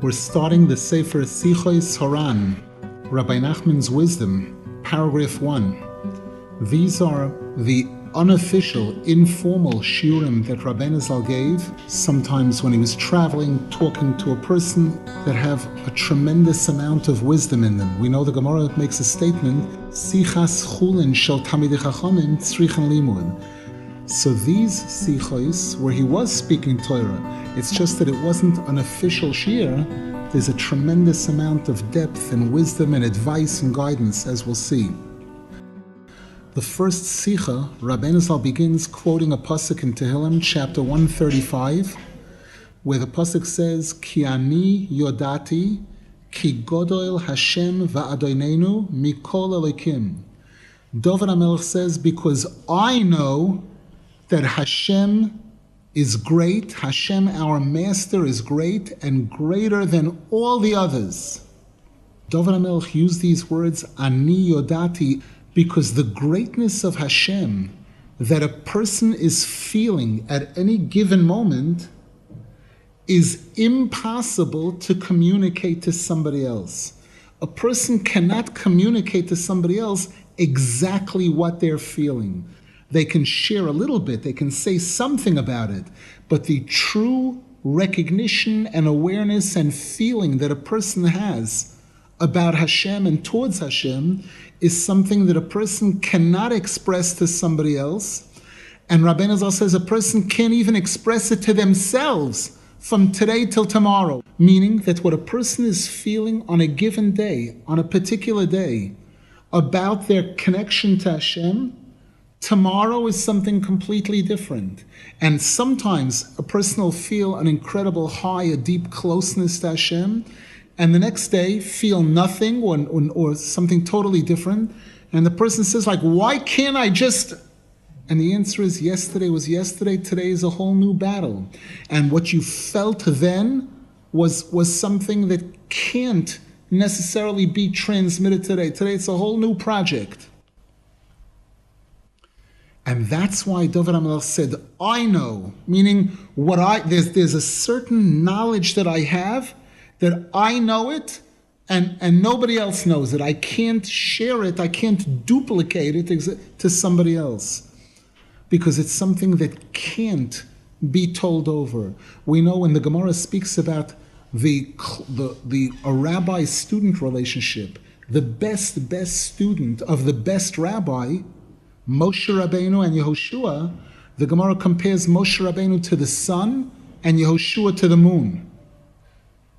We're starting the Sefer Sichos Haran, Rabbi Nachman's Wisdom, paragraph 1. These are the unofficial, informal shiurim that Rabbeinu Zal gave, sometimes when he was traveling, talking to a person, that have a tremendous amount of wisdom in them. We know the Gemara makes a statement, Sichas chulin shel Talmidei Chachamim tzrichan limud. So these sichos, where he was speaking Torah, it's just that it wasn't an official shiur. There's a tremendous amount of depth and wisdom and advice and guidance, as we'll see. The first sicha, Rabbeinu Zal begins quoting a pasuk in Tehillim, chapter 135, where the pasuk says, Ki ani yodati, ki godol Hashem va'adonenu mikol elikim. David HaMelech says, because I know that Hashem is great, Hashem, our master, is great and greater than all the others. David HaMelech used these words, Ani Yodati, because the greatness of Hashem that a person is feeling at any given moment is impossible to communicate to somebody else. A person cannot communicate to somebody else exactly what they're feeling. They can share a little bit, they can say something about it, but the true recognition and awareness and feeling that a person has about Hashem and towards Hashem is something that a person cannot express to somebody else. And Rabbeinu Zal says a person can't even express it to themselves from today till tomorrow. Meaning that what a person is feeling on a given day, on a particular day, about their connection to Hashem, tomorrow is something completely different. And sometimes a person will feel an incredible high, a deep closeness to Hashem, and the next day feel nothing or something totally different. And the person says, why can't I just... And the answer is, yesterday was yesterday, today is a whole new battle. And what you felt then was something that can't necessarily be transmitted today. Today it's a whole new project. And that's why David HaMelech said, I know, meaning there's a certain knowledge that I have, that I know it, and nobody else knows it. I can't share it, I can't duplicate it to somebody else, because it's something that can't be told over. We know when the Gemara speaks about a rabbi-student relationship, the best student of the best rabbi, Moshe Rabbeinu and Yehoshua, the Gemara compares Moshe Rabbeinu to the sun and Yehoshua to the moon.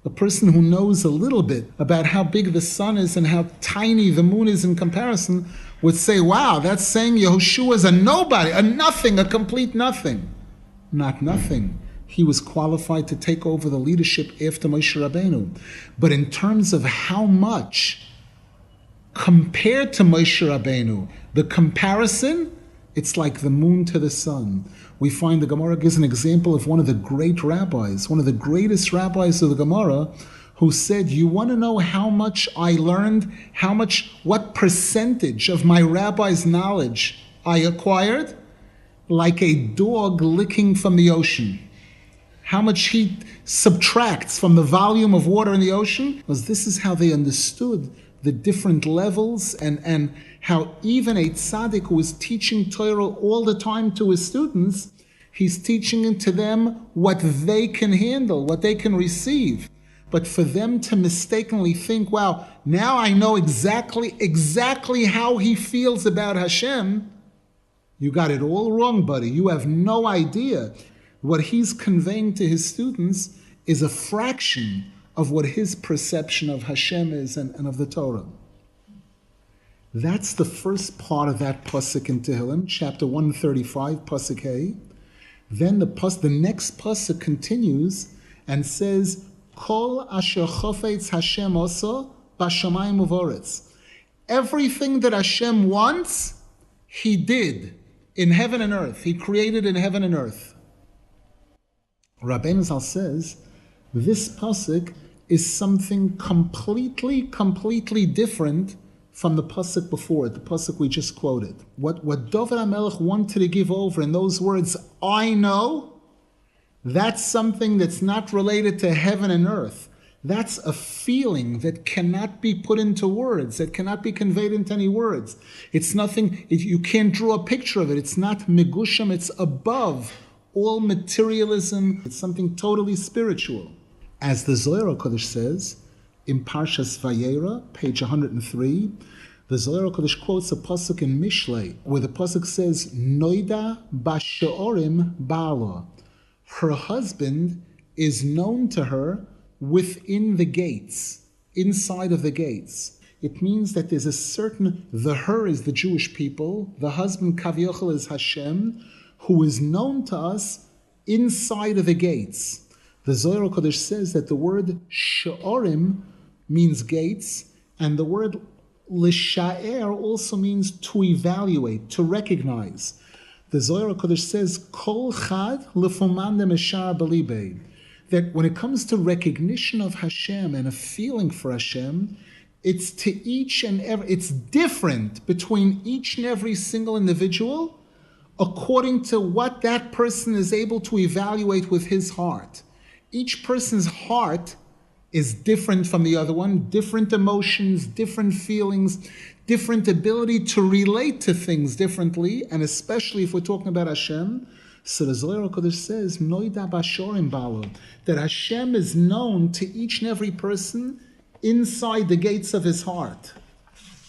A person who knows a little bit about how big the sun is and how tiny the moon is in comparison would say, wow, that's saying Yehoshua is a nobody, a nothing, a complete nothing. Not nothing. He was qualified to take over the leadership after Moshe Rabbeinu. But in terms of how much, compared to Moshe Rabbeinu, the comparison, it's like the moon to the sun. We find the Gemara gives an example of one of the great rabbis, one of the greatest rabbis of the Gemara, who said, you want to know how much I learned, what percentage of my rabbi's knowledge I acquired? Like a dog licking from the ocean. How much he subtracts from the volume of water in the ocean? Because this is how they understood the different levels and how even a tzaddik who is teaching Torah all the time to his students, he's teaching it to them what they can handle, what they can receive. But for them to mistakenly think, wow, now I know exactly how he feels about Hashem, you got it all wrong, buddy. You have no idea. What he's conveying to his students is a fraction of what his perception of Hashem is and of the Torah. That's the first part of that pasuk in Tehillim, chapter 135, pasuk Hey. Then the next pasuk continues and says, Kol asher chofetz Hashem oso b'shamayim u'voretz. Everything that Hashem wants, He did in heaven and earth. He created in heaven and earth. Rabbeinu Zal says, this pasuk is something completely different from the pasuk before it, the pasuk we just quoted. What David HaMelech wanted to give over in those words, I know, that's something that's not related to heaven and earth. That's a feeling that cannot be put into words, that cannot be conveyed into any words. It's nothing, you can't draw a picture of it. It's not megusham, it's above all materialism. It's something totally spiritual. As the Zohar HaKadosh says, in Parshas Vayera, page 103, the Zohar HaKadosh quotes a pasuk in Mishlei, where the pasuk says, Noida b'she'orim ba'ala. Her husband is known to her within the gates, inside of the gates. It means that there's a certain, the her is the Jewish people, the husband Kavyochel is Hashem, who is known to us inside of the gates. The Zohar HaKadosh says that the word she'orim means gates, and the word l'sha'er also means to evaluate, to recognize. The Zohar HaKadosh says, Kol chad lefuman demeshar b'libei, that when it comes to recognition of Hashem and a feeling for Hashem, it's to each and every, it's different between each and every single individual according to what that person is able to evaluate with his heart. Each person's heart is different from the other one, different emotions, different feelings, different ability to relate to things differently, and especially if we're talking about Hashem. So the Zohar HaKadosh says, Noida b'she'orim ba'ala, that Hashem is known to each and every person inside the gates of his heart.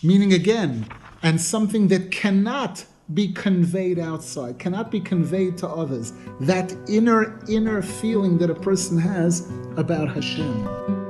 Meaning again, and something that cannot be conveyed outside, cannot be conveyed to others. That inner feeling that a person has about Hashem.